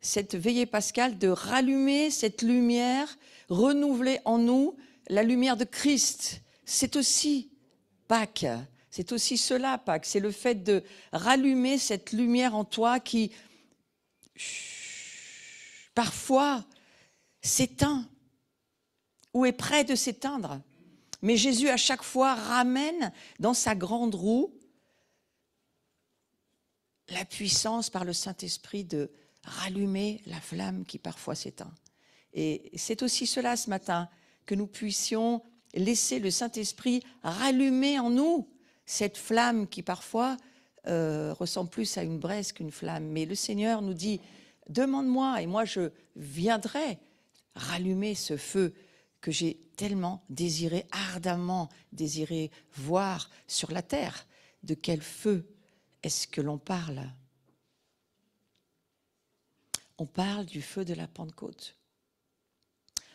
cette veillée pascale, de rallumer cette lumière, renouveler en nous la lumière de Christ. C'est aussi Pâques. C'est aussi cela, Pâques. C'est le fait de rallumer cette lumière en toi qui, parfois, s'éteint ou est près de s'éteindre. Mais Jésus, à chaque fois, ramène dans sa grande roue la puissance par le Saint-Esprit de rallumer la flamme qui parfois s'éteint. Et c'est aussi cela ce matin, que nous puissions laisser le Saint-Esprit rallumer en nous cette flamme qui parfois ressemble plus à une braise qu'une flamme. Mais le Seigneur nous dit, demande-moi et moi je viendrai rallumer ce feu que j'ai tellement désiré, ardemment désiré voir sur la terre. De quel feu est-ce que l'on parle? On parle du feu de la Pentecôte.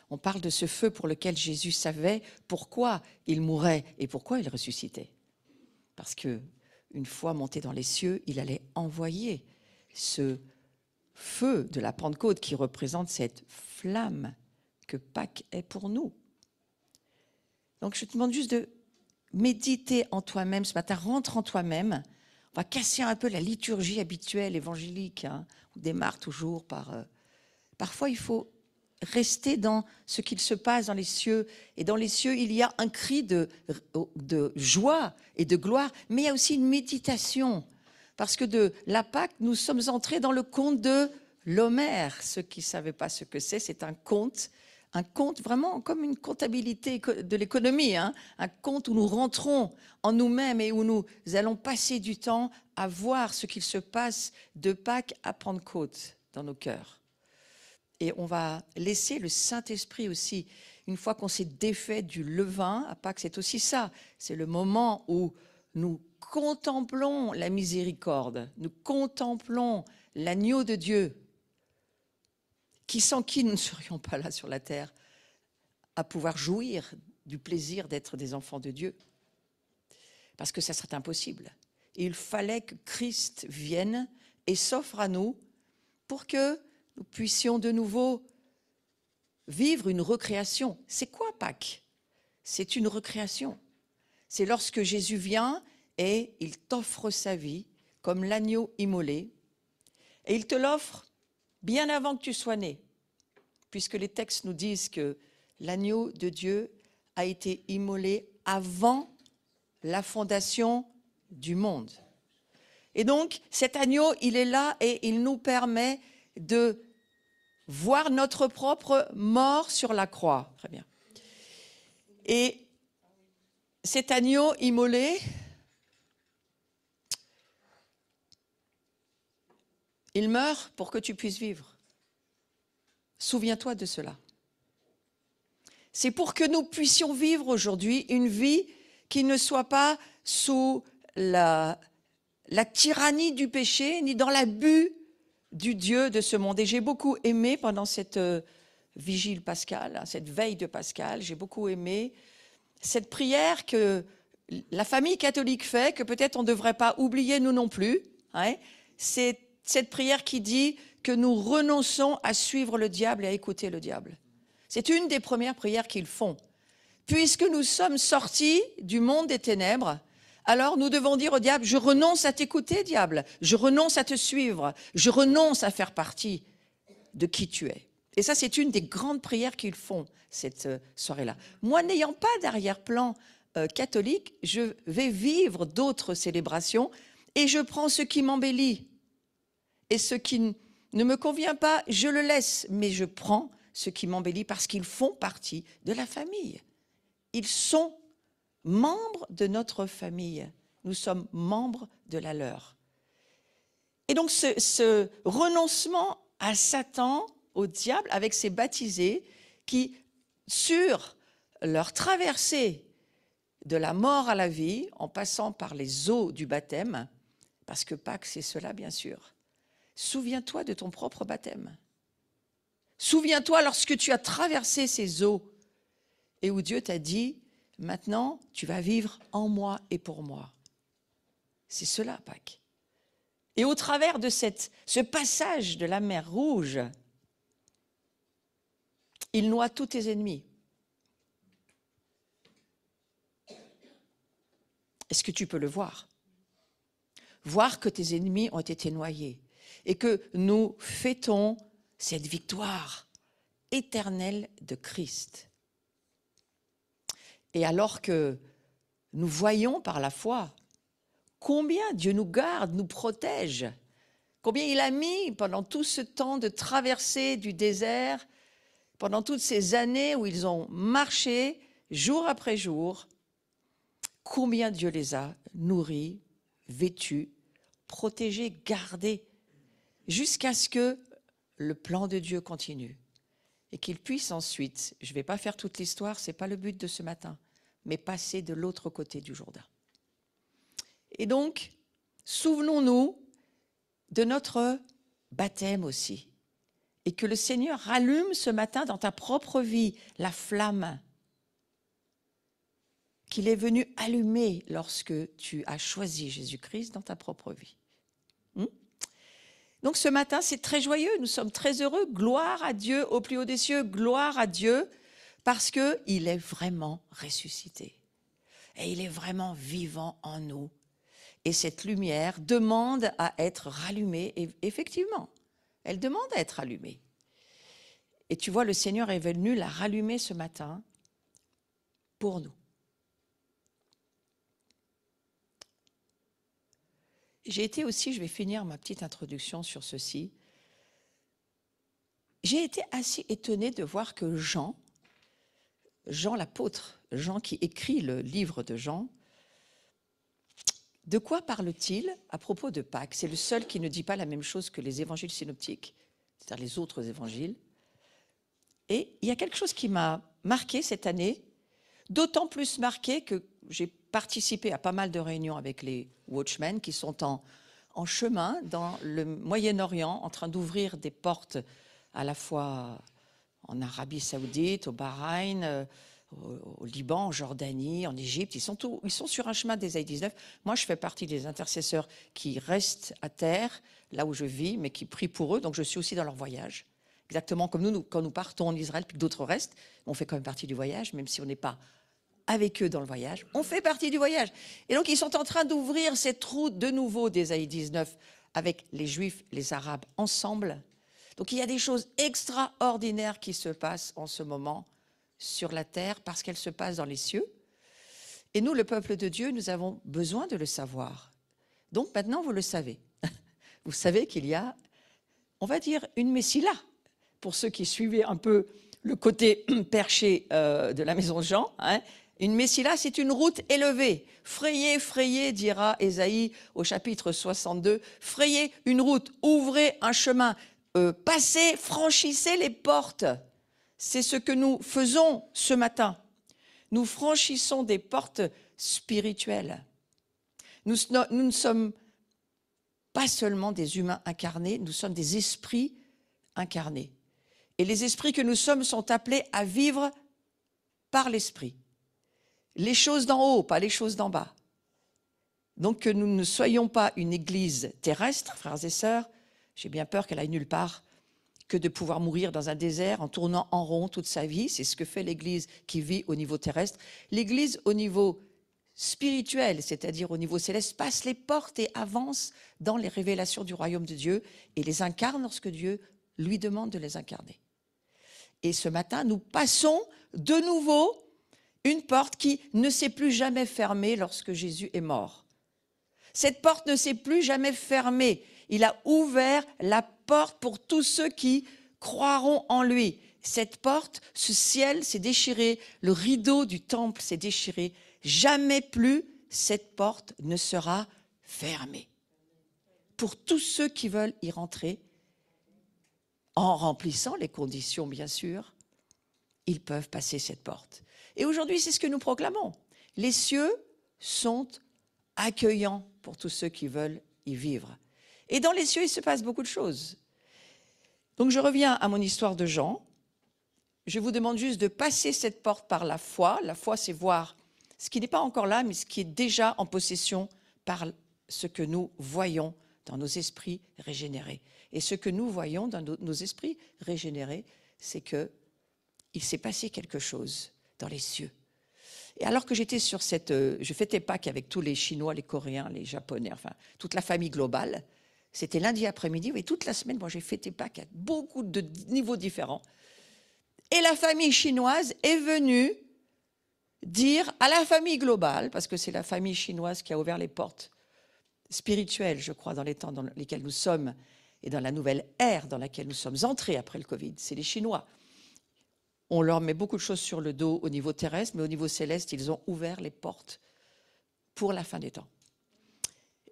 On parle de ce feu pour lequel Jésus savait pourquoi il mourait et pourquoi il ressuscitait. Parce que une fois monté dans les cieux, il allait envoyer ce feu de la Pentecôte qui représente cette flamme que Pâques est pour nous. Donc je te demande juste de méditer en toi-même ce matin, rentre en toi-même. On va casser un peu la liturgie habituelle évangélique. On démarre toujours par... Parfois, il faut rester dans ce qu'il se passe dans les cieux. Et dans les cieux, il y a un cri de joie et de gloire, mais il y a aussi une méditation. Parce que de la Pâque, nous sommes entrés dans le conte de l'Homère. Ceux qui ne savaient pas ce que c'est un conte vraiment comme une comptabilité de l'économie, un conte où nous rentrons en nous-mêmes et où nous allons passer du temps à voir ce qu'il se passe de Pâques à Pentecôte dans nos cœurs. Et on va laisser le Saint-Esprit aussi, une fois qu'on s'est défait du levain, à Pâques, c'est aussi ça. C'est le moment où nous contemplons la miséricorde, nous contemplons l'agneau de Dieu, sans qui nous ne serions pas là sur la terre, à pouvoir jouir du plaisir d'être des enfants de Dieu. Parce que ça serait impossible. Et il fallait que Christ vienne et s'offre à nous pour que nous puissions de nouveau vivre une recréation. C'est quoi Pâques? C'est une recréation. C'est lorsque Jésus vient et il t'offre sa vie comme l'agneau immolé. Et il te l'offre bien avant que tu sois né, puisque les textes nous disent que l'agneau de Dieu a été immolé avant la fondation du monde. Et donc, cet agneau, il est là et il nous permet de voir notre propre mort sur la croix. Très bien. Et cet agneau immolé, il meurt pour que tu puisses vivre. Souviens-toi de cela. C'est pour que nous puissions vivre aujourd'hui une vie qui ne soit pas sous la tyrannie du péché, ni dans l'abus du Dieu de ce monde. Et j'ai beaucoup aimé pendant cette vigile pascale, cette veille de Pascal, j'ai beaucoup aimé cette prière que la famille catholique fait, que peut-être on ne devrait pas oublier nous non plus. C'est cette prière qui dit que nous renonçons à suivre le diable et à écouter le diable. C'est une des premières prières qu'ils font. Puisque nous sommes sortis du monde des ténèbres, alors nous devons dire au diable, je renonce à t'écouter, diable, je renonce à te suivre, je renonce à faire partie de qui tu es. Et ça, c'est une des grandes prières qu'ils font cette soirée-là. Moi, n'ayant pas d'arrière-plan catholique, je vais vivre d'autres célébrations et je prends ce qui m'embellit. Et ce qui ne me convient pas, je le laisse, mais je prends ce qui m'embellit parce qu'ils font partie de la famille. Ils sont membres de notre famille. Nous sommes membres de la leur. Et donc ce renoncement à Satan, au diable, avec ces baptisés qui, sur leur traversée de la mort à la vie, en passant par les eaux du baptême, parce que Pâques, c'est cela, bien sûr. Souviens-toi de ton propre baptême. Souviens-toi lorsque tu as traversé ces eaux et où Dieu t'a dit, maintenant, tu vas vivre en moi et pour moi. C'est cela, Pâques. Et au travers de ce passage de la mer Rouge, il noie tous tes ennemis. Est-ce que tu peux le voir? Voir que tes ennemis ont été noyés et que nous fêtons cette victoire éternelle de Christ. Et alors que nous voyons par la foi combien Dieu nous garde, nous protège, combien il a mis pendant tout ce temps de traversée du désert, pendant toutes ces années où ils ont marché jour après jour, combien Dieu les a nourris, vêtus, protégés, gardés, jusqu'à ce que le plan de Dieu continue et qu'il puisse ensuite, je ne vais pas faire toute l'histoire, ce n'est pas le but de ce matin, mais passer de l'autre côté du Jourdain. Et donc, souvenons-nous de notre baptême aussi, et que le Seigneur rallume ce matin dans ta propre vie la flamme qu'il est venu allumer lorsque tu as choisi Jésus-Christ dans ta propre vie. Donc ce matin, c'est très joyeux, nous sommes très heureux, gloire à Dieu au plus haut des cieux, gloire à Dieu, parce qu'il est vraiment ressuscité. Et il est vraiment vivant en nous. Et cette lumière demande à être rallumée, et effectivement, elle demande à être allumée. Et tu vois, le Seigneur est venu la rallumer ce matin pour nous. J'ai été aussi, je vais finir ma petite introduction sur ceci, j'ai été assez étonnée de voir que Jean l'apôtre, Jean qui écrit le livre de Jean, de quoi parle-t-il à propos de Pâques? C'est le seul qui ne dit pas la même chose que les évangiles synoptiques, c'est-à-dire les autres évangiles. Et il y a quelque chose qui m'a marqué cette année, d'autant plus marqué que j'ai participé à pas mal de réunions avec les Watchmen qui sont en chemin dans le Moyen-Orient, en train d'ouvrir des portes à la fois en Arabie Saoudite, au Bahreïn, au Liban, en Jordanie, en Égypte. Ils sont sur un chemin d'Ésaïe 19. Moi, je fais partie des intercesseurs qui restent à terre, là où je vis, mais qui prient pour eux. Donc, je suis aussi dans leur voyage. Exactement comme nous, quand nous partons en Israël, puis que d'autres restent, on fait quand même partie du voyage, même si on n'est pas avec eux dans le voyage. On fait partie du voyage. Et donc, ils sont en train d'ouvrir cette route de nouveau d'Ésaïe 19 avec les Juifs, les Arabes ensemble. Donc, il y a des choses extraordinaires qui se passent en ce moment sur la terre parce qu'elles se passent dans les cieux. Et nous, le peuple de Dieu, nous avons besoin de le savoir. Donc, maintenant, vous le savez. Vous savez qu'il y a, on va dire, une Messila. Pour ceux qui suivaient un peu le côté perché de la maison de Jean, une Messila, c'est une route élevée. Frayez, frayez, dira Ésaïe au chapitre 62. Frayez une route, ouvrez un chemin, passez, franchissez les portes. C'est ce que nous faisons ce matin. Nous franchissons des portes spirituelles. Nous ne sommes pas seulement des humains incarnés, nous sommes des esprits incarnés. Et les esprits que nous sommes sont appelés à vivre par l'esprit. Les choses d'en haut, pas les choses d'en bas. Donc que nous ne soyons pas une église terrestre, frères et sœurs, j'ai bien peur qu'elle aille nulle part, que de pouvoir mourir dans un désert en tournant en rond toute sa vie. C'est ce que fait l'église qui vit au niveau terrestre. L'église au niveau spirituel, c'est-à-dire au niveau céleste, passe les portes et avance dans les révélations du royaume de Dieu et les incarne lorsque Dieu lui demande de les incarner. Et ce matin, nous passons de nouveau une porte qui ne s'est plus jamais fermée lorsque Jésus est mort. Cette porte ne s'est plus jamais fermée. Il a ouvert la porte pour tous ceux qui croiront en lui. Cette porte, ce ciel s'est déchiré, le rideau du temple s'est déchiré. Jamais plus cette porte ne sera fermée. Pour tous ceux qui veulent y rentrer, en remplissant les conditions, bien sûr, ils peuvent passer cette porte. Et aujourd'hui, c'est ce que nous proclamons. Les cieux sont accueillants pour tous ceux qui veulent y vivre. Et dans les cieux, il se passe beaucoup de choses. Donc je reviens à mon histoire de Jean. Je vous demande juste de passer cette porte par la foi. La foi, c'est voir ce qui n'est pas encore là, mais ce qui est déjà en possession par ce que nous voyons dans nos esprits régénérés. Et ce que nous voyons dans nos esprits régénérés, c'est qu'il s'est passé quelque chose dans les cieux. Et alors que j'étais sur je fêtais Pâques avec tous les Chinois, les Coréens, les Japonais, enfin toute la famille globale. C'était lundi après-midi, et toute la semaine, moi j'ai fêté Pâques à beaucoup de niveaux différents. Et la famille chinoise est venue dire à la famille globale, parce que c'est la famille chinoise qui a ouvert les portes spirituelles, je crois, dans les temps dans lesquels nous sommes, et dans la nouvelle ère dans laquelle nous sommes entrés après le Covid, c'est les Chinois. On leur met beaucoup de choses sur le dos au niveau terrestre, mais au niveau céleste, ils ont ouvert les portes pour la fin des temps.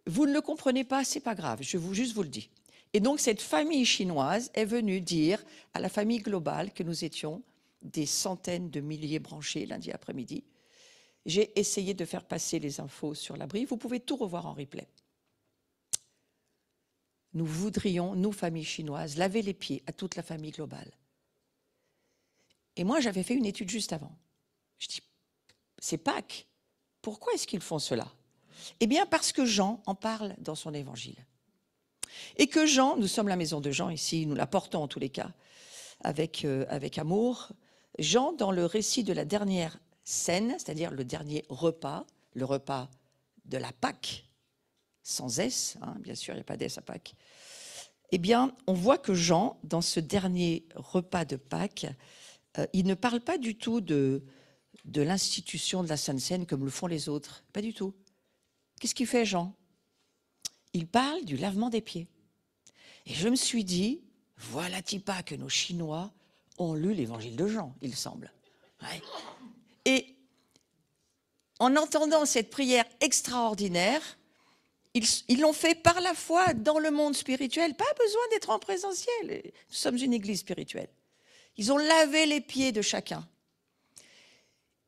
Vous ne le comprenez pas, c'est pas grave, je juste vous le dis. Et donc cette famille chinoise est venue dire à la famille globale que nous étions des centaines de milliers branchés lundi après-midi. J'ai essayé de faire passer les infos sur l'abri, vous pouvez tout revoir en replay. Nous voudrions, nous, famille chinoise, laver les pieds à toute la famille globale. Et moi, j'avais fait une étude juste avant. Je dis, c'est Pâques, pourquoi est-ce qu'ils font cela? Eh bien, parce que Jean en parle dans son évangile. Et que Jean, nous sommes la maison de Jean ici, nous la portons en tous les cas, avec amour. Jean, dans le récit de la dernière scène, c'est-à-dire le dernier repas, le repas de la Pâque, sans S, hein, bien sûr, il n'y a pas d'S à Pâques, eh bien, on voit que Jean, dans ce dernier repas de Pâques, il ne parle pas du tout de l'institution de la Sainte Seine comme le font les autres, pas du tout. Qu'est-ce qu'il fait, Jean? Il parle du lavement des pieds. Et je me suis dit, voilà-t-il pas que nos Chinois ont lu l'évangile de Jean, il semble. Ouais. Et en entendant cette prière extraordinaire, ils l'ont fait par la foi dans le monde spirituel. Pas besoin d'être en présentiel. Nous sommes une église spirituelle. Ils ont lavé les pieds de chacun.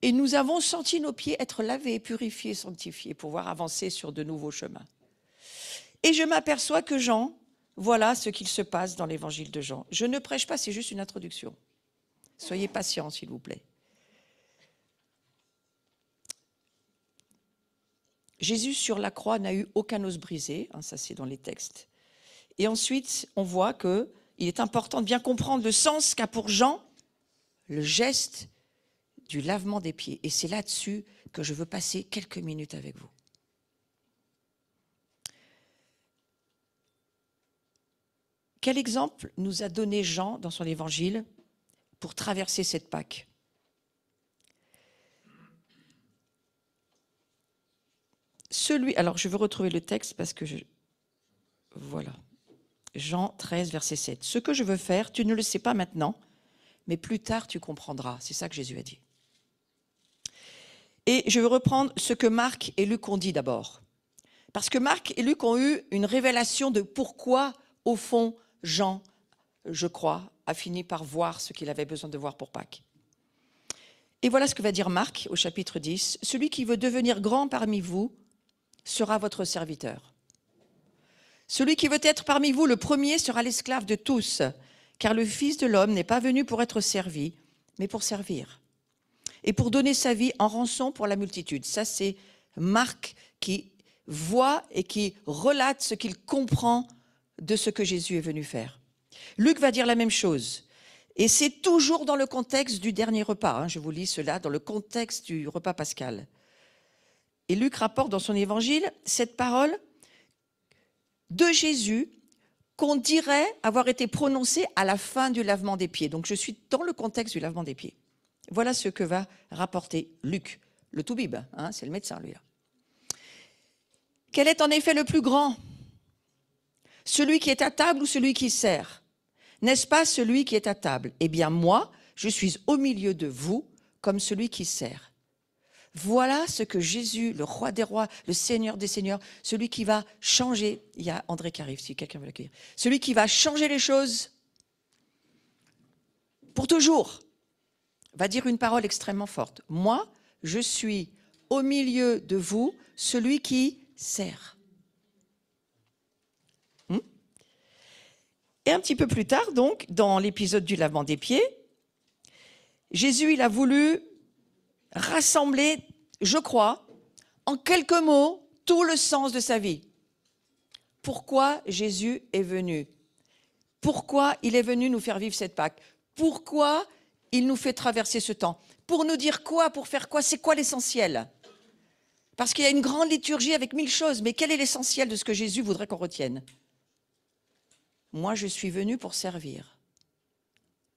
Et nous avons senti nos pieds être lavés, purifiés, sanctifiés, pour pouvoir avancer sur de nouveaux chemins. Et je m'aperçois que Jean, voilà ce qu'il se passe dans l'évangile de Jean. Je ne prêche pas, c'est juste une introduction. Soyez patients, s'il vous plaît. Jésus sur la croix n'a eu aucun os brisé, hein, ça c'est dans les textes. Et ensuite, on voit qu'il est important de bien comprendre le sens qu'a pour Jean le geste du lavement des pieds. Et c'est là-dessus que je veux passer quelques minutes avec vous. Quel exemple nous a donné Jean dans son évangile pour traverser cette Pâque? Alors je veux retrouver le texte parce que voilà. Jean 13, verset 7. « Ce que je veux faire, tu ne le sais pas maintenant, mais plus tard tu comprendras. » C'est ça que Jésus a dit. Et je veux reprendre ce que Marc et Luc ont dit d'abord. Parce que Marc et Luc ont eu une révélation de pourquoi, au fond, Jean, je crois, a fini par voir ce qu'il avait besoin de voir pour Pâques. Et voilà ce que va dire Marc au chapitre 10. « Celui qui veut devenir grand parmi vous sera votre serviteur. Celui qui veut être parmi vous le premier sera l'esclave de tous, car le Fils de l'homme n'est pas venu pour être servi, mais pour servir. Et pour donner sa vie en rançon pour la multitude. » Ça, c'est Marc qui voit et qui relate ce qu'il comprend de ce que Jésus est venu faire. Luc va dire la même chose. Et c'est toujours dans le contexte du dernier repas. Hein, je vous lis cela dans le contexte du repas pascal. Et Luc rapporte dans son évangile cette parole de Jésus qu'on dirait avoir été prononcée à la fin du lavement des pieds. Donc je suis dans le contexte du lavement des pieds. Voilà ce que va rapporter Luc, le toubib, hein, c'est le médecin lui là. Quel est en effet le plus grand? Celui qui est à table ou celui qui sert? N'est-ce pas celui qui est à table? Eh bien moi, je suis au milieu de vous comme celui qui sert. Voilà ce que Jésus, le roi des rois, le Seigneur des seigneurs, celui qui va changer, il y a André qui arrive si quelqu'un veut l'accueillir, celui qui va changer les choses pour toujours, va dire une parole extrêmement forte. Moi, je suis au milieu de vous, celui qui sert. Et un petit peu plus tard, donc, dans l'épisode du lavement des pieds, Jésus, il a voulu rassembler, je crois, en quelques mots, tout le sens de sa vie. pourquoi Jésus est venu. Pourquoi il est venu nous faire vivre cette Pâque. Pourquoi il nous fait traverser ce temps. Pour nous dire quoi, pour faire quoi, c'est quoi l'essentiel? Parce qu'il y a une grande liturgie avec 1000 choses, mais quel est l'essentiel de ce que Jésus voudrait qu'on retienne? Moi, je suis venu pour servir,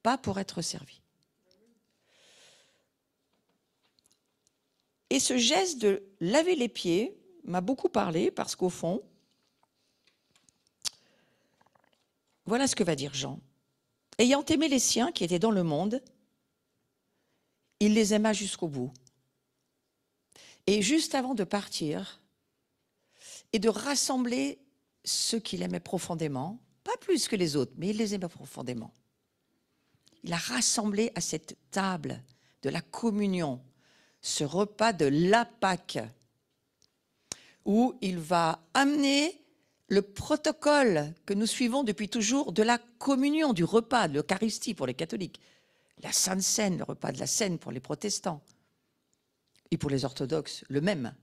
pas pour être servi. Et ce geste de laver les pieds m'a beaucoup parlé parce qu'au fond, voilà ce que va dire Jean. Ayant aimé les siens qui étaient dans le monde, il les aima jusqu'au bout. Et juste avant de partir et de rassembler ceux qu'il aimait profondément, pas plus que les autres, mais il les aimait profondément. Il a rassemblé à cette table de la communion, ce repas de la Pâque, où il va amener le protocole que nous suivons depuis toujours de la communion, du repas, de l'Eucharistie pour les catholiques, la Sainte Seine, le repas de la Seine pour les protestants, et pour les orthodoxes, le même.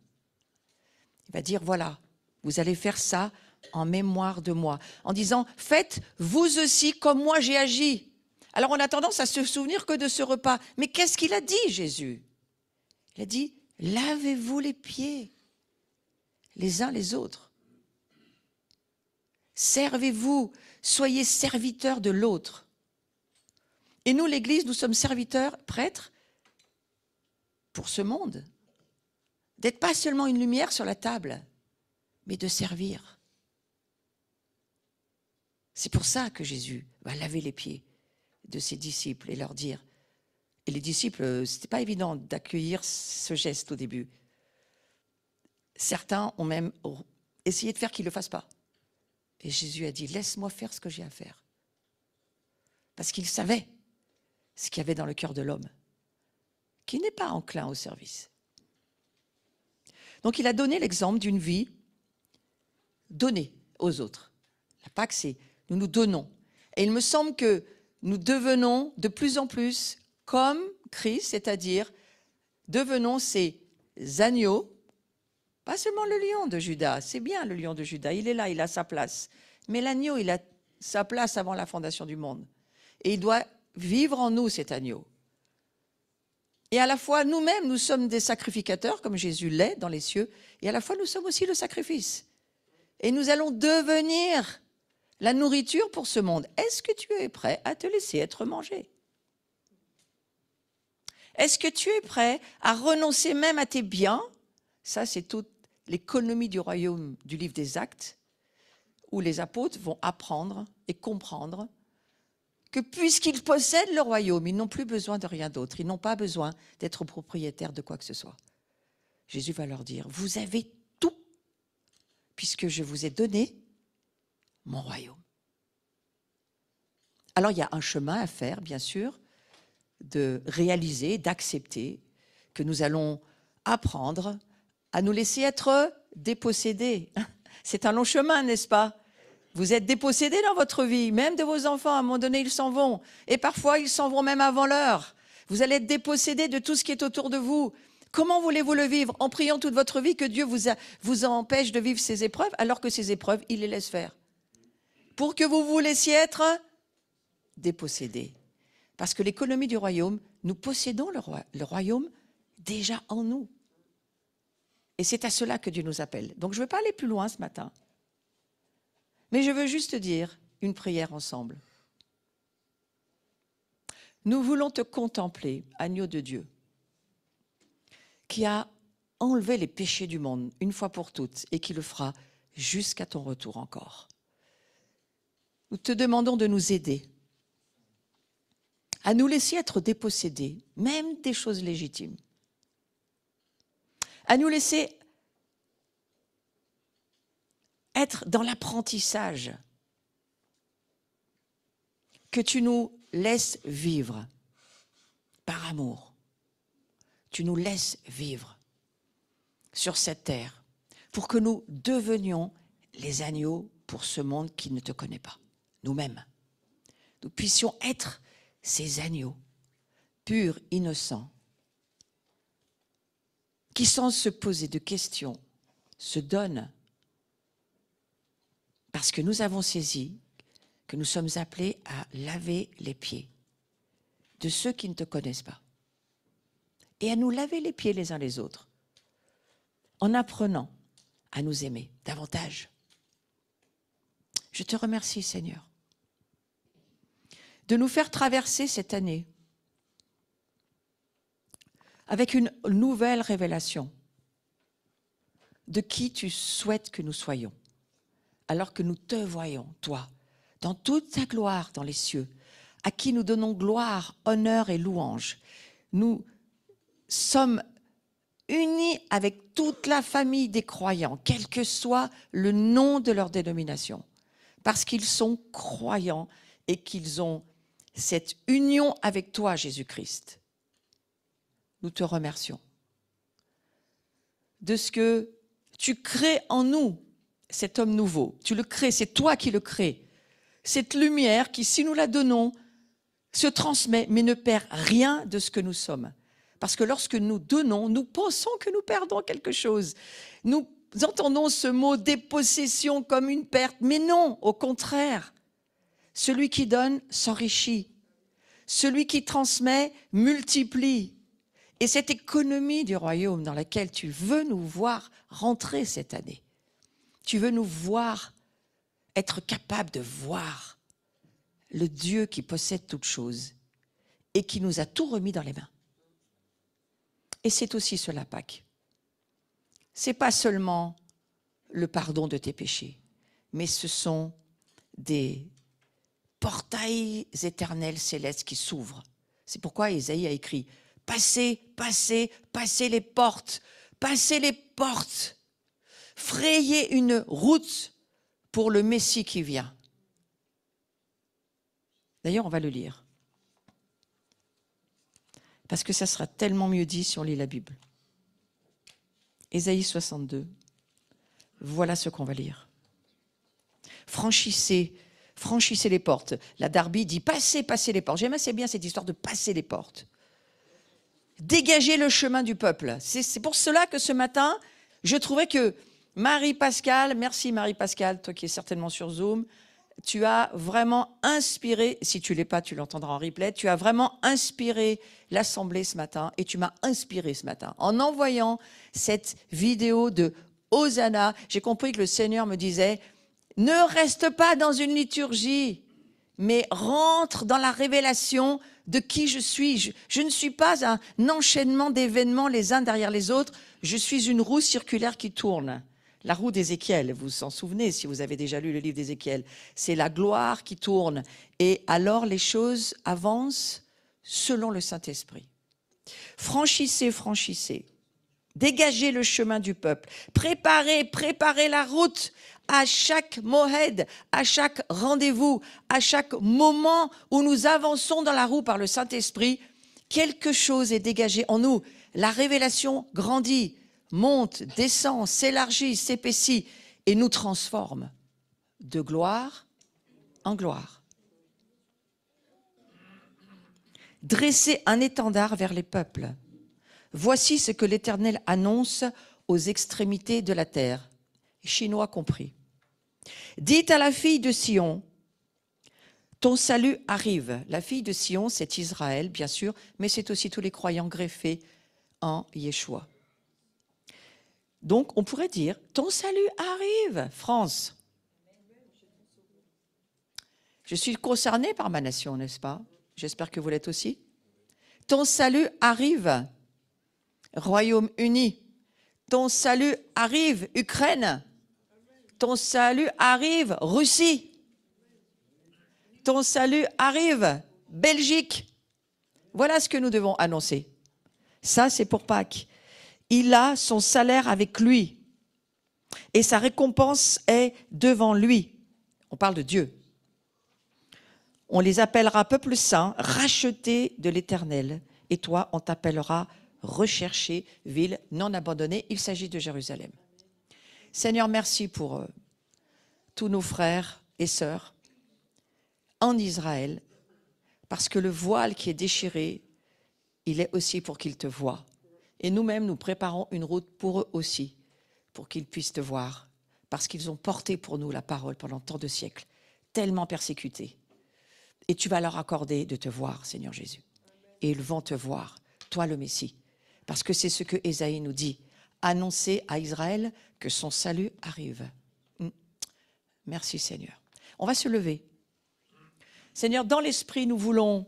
Il va dire, voilà, vous allez faire ça en mémoire de moi, en disant, faites vous aussi comme moi j'ai agi. Alors on a tendance à se souvenir que de ce repas. Mais qu'est-ce qu'il a dit, Jésus? Il a dit, lavez-vous les pieds, les uns les autres. Servez-vous, soyez serviteurs de l'autre. Et nous, l'Église, nous sommes serviteurs, prêtres, pour ce monde. D'être pas seulement une lumière sur la table, mais de servir. C'est pour ça que Jésus va laver les pieds de ses disciples et leur dire. Et les disciples, c'était pas évident d'accueillir ce geste au début. Certains ont même essayé de faire qu'ils ne le fassent pas. Et Jésus a dit, laisse-moi faire ce que j'ai à faire. Parce qu'il savait ce qu'il y avait dans le cœur de l'homme, qui n'est pas enclin au service. Donc il a donné l'exemple d'une vie donnée aux autres. La Pâque, c'est nous nous donnons. Et il me semble que nous devenons de plus en plus comme Christ, c'est-à-dire devenons ces agneaux, pas seulement le lion de Juda, c'est bien le lion de Juda, il est là, il a sa place. Mais l'agneau, il a sa place avant la fondation du monde. Et il doit vivre en nous, cet agneau. Et à la fois, nous-mêmes, nous sommes des sacrificateurs, comme Jésus l'est dans les cieux, et à la fois, nous sommes aussi le sacrifice. Et nous allons devenir la nourriture pour ce monde. Est-ce que tu es prêt à te laisser être mangé? Est-ce que tu es prêt à renoncer même à tes biens? Ça, c'est toute l'économie du royaume du livre des Actes, où les apôtres vont apprendre et comprendre que puisqu'ils possèdent le royaume, ils n'ont plus besoin de rien d'autre. Ils n'ont pas besoin d'être propriétaires de quoi que ce soit. Jésus va leur dire, vous avez tout, puisque je vous ai donné mon royaume. Alors, il y a un chemin à faire, bien sûr, de réaliser, d'accepter que nous allons apprendre à nous laisser être dépossédés. C'est un long chemin, n'est-ce pas? Vous êtes dépossédés dans votre vie, même de vos enfants, à un moment donné, ils s'en vont. Et parfois, ils s'en vont même avant l'heure. Vous allez être dépossédés de tout ce qui est autour de vous. Comment voulez-vous le vivre? En priant toute votre vie que Dieu vous empêche de vivre ces épreuves, alors que ces épreuves, il les laisse faire. Pour que vous vous laissiez être dépossédés. Parce que l'économie du royaume, nous possédons le royaume déjà en nous. Et c'est à cela que Dieu nous appelle. Donc je ne veux pas aller plus loin ce matin. Mais je veux juste dire une prière ensemble. Nous voulons te contempler, agneau de Dieu, qui a enlevé les péchés du monde une fois pour toutes et qui le fera jusqu'à ton retour encore. Nous te demandons de nous aider à nous laisser être dépossédés, même des choses légitimes, à nous laisser être dans l'apprentissage, que tu nous laisses vivre par amour. Tu nous laisses vivre sur cette terre pour que nous devenions les agneaux pour ce monde qui ne te connaît pas, nous-mêmes. Nous puissions être ces agneaux purs, innocents, qui sans se poser de questions se donnent Parce que nous avons saisi que nous sommes appelés à laver les pieds de ceux qui ne te connaissent pas. Et à nous laver les pieds les uns les autres, en apprenant à nous aimer davantage. Je te remercie, Seigneur, de nous faire traverser cette année avec une nouvelle révélation de qui tu souhaites que nous soyons, alors que nous te voyons, toi, dans toute ta gloire dans les cieux, à qui nous donnons gloire, honneur et louange. Nous sommes unis avec toute la famille des croyants, quel que soit le nom de leur dénomination, parce qu'ils sont croyants et qu'ils ont cette union avec toi, Jésus-Christ. Nous te remercions de ce que tu crées en nous, cet homme nouveau. Tu le crées, c'est toi qui le crées. Cette lumière qui, si nous la donnons, se transmet, mais ne perd rien de ce que nous sommes. Parce que lorsque nous donnons, nous pensons que nous perdons quelque chose. Nous entendons ce mot dépossession comme une perte, mais non, au contraire. Celui qui donne s'enrichit. Celui qui transmet multiplie. Et cette économie du royaume dans laquelle tu veux nous voir rentrer cette année, tu veux nous voir être capables de voir le Dieu qui possède toutes choses et qui nous a tout remis dans les mains. Et c'est aussi cela, Pâques. Ce n'est pas seulement le pardon de tes péchés, mais ce sont des portails éternels célestes qui s'ouvrent. C'est pourquoi Isaïe a écrit « Passez, passez, passez les portes, passez les portes, frayez une route pour le Messie qui vient. » D'ailleurs, on va le lire. Parce que ça sera tellement mieux dit si on lit la Bible. Ésaïe 62. Voilà ce qu'on va lire. Franchissez les portes. La Darby dit passez les portes. J'aime assez bien cette histoire de passer les portes. Dégagez le chemin du peuple. C'est pour cela que ce matin, je trouvais que Marie-Pascale, merci Marie-Pascale, toi qui es certainement sur Zoom, tu as vraiment inspiré, si tu ne l'es pas, tu l'entendras en replay, tu as vraiment inspiré l'Assemblée ce matin et tu m'as inspiré ce matin. En envoyant cette vidéo de Hosanna, j'ai compris que le Seigneur me disait, ne reste pas dans une liturgie, mais rentre dans la révélation de qui je suis. Je ne suis pas un enchaînement d'événements les uns derrière les autres, je suis une roue circulaire qui tourne. La roue d'Ézéchiel, vous vous en souvenez si vous avez déjà lu le livre d'Ézéchiel, c'est la gloire qui tourne. Et alors les choses avancent selon le Saint-Esprit. Franchissez, franchissez. Dégagez le chemin du peuple. Préparez la route à chaque mohed, à chaque rendez-vous, à chaque moment où nous avançons dans la roue par le Saint-Esprit. Quelque chose est dégagé en nous. La révélation grandit, monte, descend, s'élargit, s'épaissit et nous transforme de gloire en gloire. Dressez un étendard vers les peuples. Voici ce que l'Éternel annonce aux extrémités de la terre, Chinois compris. Dites à la fille de Sion, ton salut arrive. La fille de Sion, c'est Israël, bien sûr, mais c'est aussi tous les croyants greffés en Yeshua. Donc, on pourrait dire, ton salut arrive, France. Je suis concernée par ma nation, n'est-ce pas? J'espère que vous l'êtes aussi. Ton salut arrive, Royaume-Uni. Ton salut arrive, Ukraine. Ton salut arrive, Russie. Ton salut arrive, Belgique. Voilà ce que nous devons annoncer. Ça, c'est pour Pâques. Il a son salaire avec lui et sa récompense est devant lui. On parle de Dieu. On les appellera peuple saint, racheté de l'Éternel. Et toi, on t'appellera recherché, ville non abandonnée. Il s'agit de Jérusalem. Seigneur, merci pour tous nos frères et sœurs en Israël, parce que le voile qui est déchiré, il est aussi pour qu'ils te voient. Et nous-mêmes, nous préparons une route pour eux aussi, pour qu'ils puissent te voir, parce qu'ils ont porté pour nous la parole pendant tant de siècles, tellement persécutés. Et tu vas leur accorder de te voir, Seigneur Jésus. Et ils vont te voir, toi le Messie. Parce que c'est ce que Ésaïe nous dit. Annoncer à Israël que son salut arrive. Merci Seigneur. On va se lever. Seigneur, dans l'esprit, nous voulons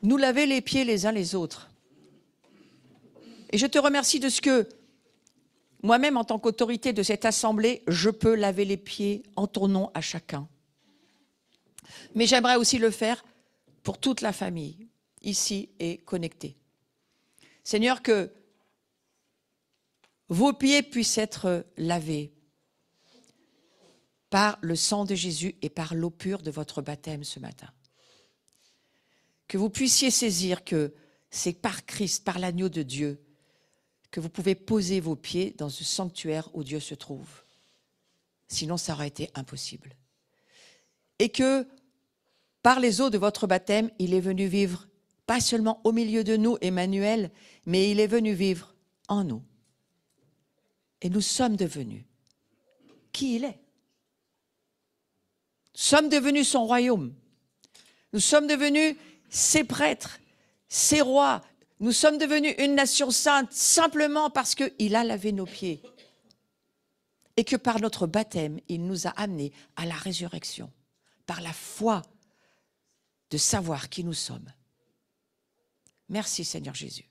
nous laver les pieds les uns les autres. Et je te remercie de ce que moi-même, en tant qu'autorité de cette assemblée, je peux laver les pieds en ton nom à chacun. Mais j'aimerais aussi le faire pour toute la famille, ici et connectée. Seigneur, que vos pieds puissent être lavés par le sang de Jésus et par l'eau pure de votre baptême ce matin. Que vous puissiez saisir que c'est par Christ, par l'agneau de Dieu, que vous pouvez poser vos pieds dans ce sanctuaire où Dieu se trouve. Sinon, ça aurait été impossible. Et que, par les eaux de votre baptême, il est venu vivre, pas seulement au milieu de nous, Emmanuel, mais il est venu vivre en nous. Et nous sommes devenus qui il est. Nous sommes devenus son royaume. Nous sommes devenus ses prêtres, ses rois. Nous sommes devenus une nation sainte simplement parce qu'il a lavé nos pieds. Et que par notre baptême, il nous a amenés à la résurrection. Par la foi de savoir qui nous sommes. Merci Seigneur Jésus.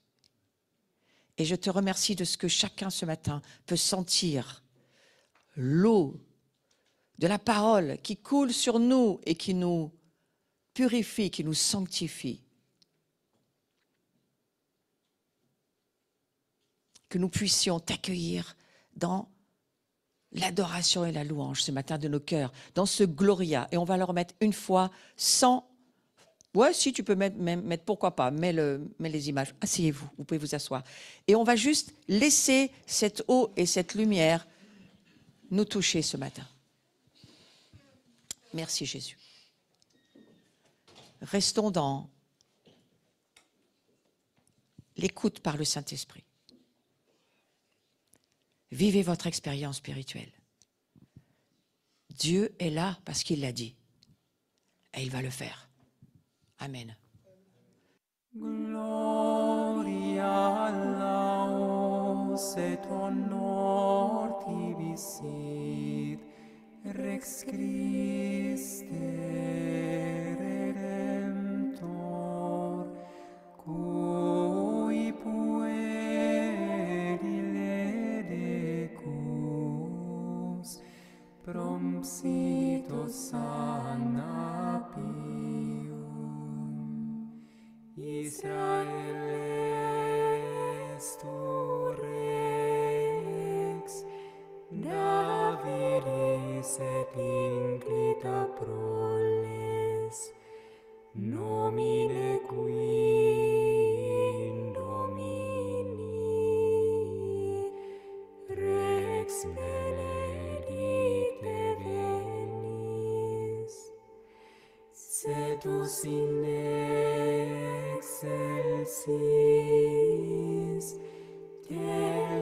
Et je te remercie de ce que chacun ce matin peut sentir l'eau de la parole qui coule sur nous et qui nous purifie, qui nous sanctifie. Que nous puissions t'accueillir dans l'adoration et la louange ce matin de nos cœurs, dans ce Gloria. Et on va le remettre une fois sans... Ouais, si tu peux mettre pourquoi pas, mets les images. Asseyez-vous, vous pouvez vous asseoir. Et on va juste laisser cette eau et cette lumière nous toucher ce matin. Merci Jésus. Restons dans l'écoute par le Saint-Esprit. Vivez votre expérience spirituelle. Dieu est là parce qu'il l'a dit. Et il va le faire. Amen. Gloria laus et honor tibi sit, Rex Christe Redemptor, cui puerile decus, prompsito sana pium. Israel est tu rex, Davidis et inclita proles, nomine qui Domini, Rex benedicte venis, setus in excelsis, te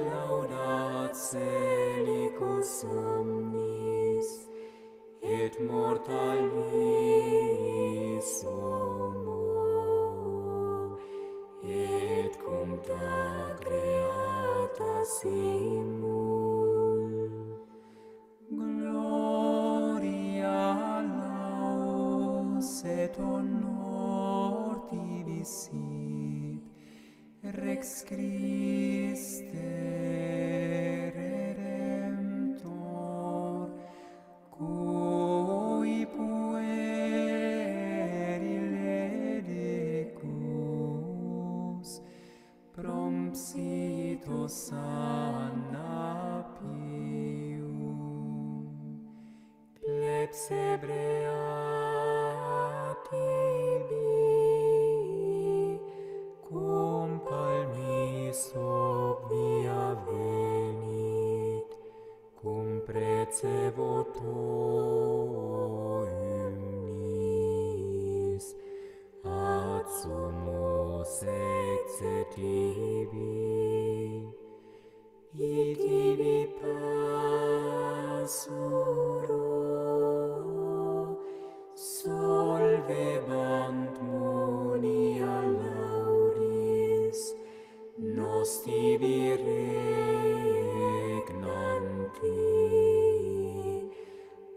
laudat celicus omnis, et mortalis homo, et cuncta creata simul. Gloria laus et honor tibi sit, Rex Christe Redemptor, cui puerile decus, prompsito sana pium. Plebs hebrea tibi, cum palmis obvia venit, cum precebo tuis, ad sumus exe tibi, tibi laudebant munia laudis, nos tibi regnanti,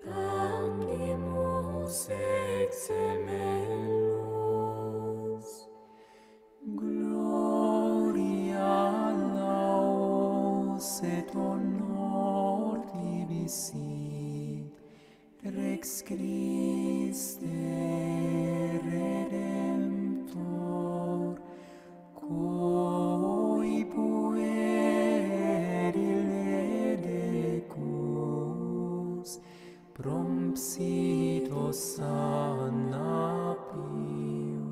andimus exemelos. Gloria laus et honor tibi sit, Rex Christe Redemptor, cui puerile decus, prompsito sana pium,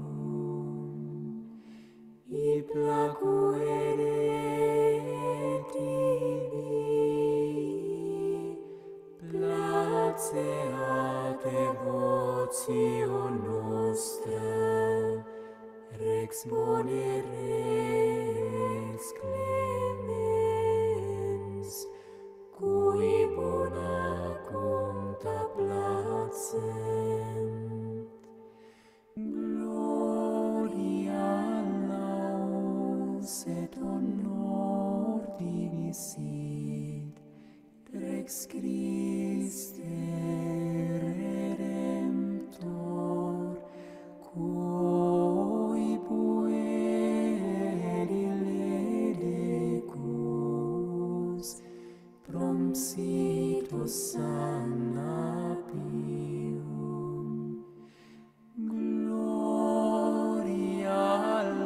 i placuere tibi, placeat devotio nostra, Rex bone res clemens, cui bona conta placent. Gloria laus et honor tibi sit, Rex Christe Redemptor, cui puerile decus, prompsito sana pium. Gloria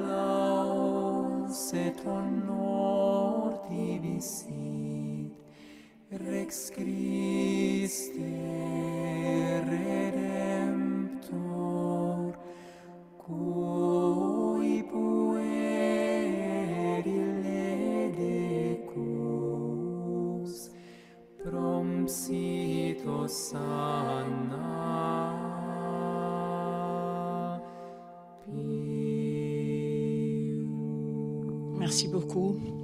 laus et honor tibi sit, Rex Christe Redemptor, cui puerile decus, prompsito sana pium. Merci beaucoup.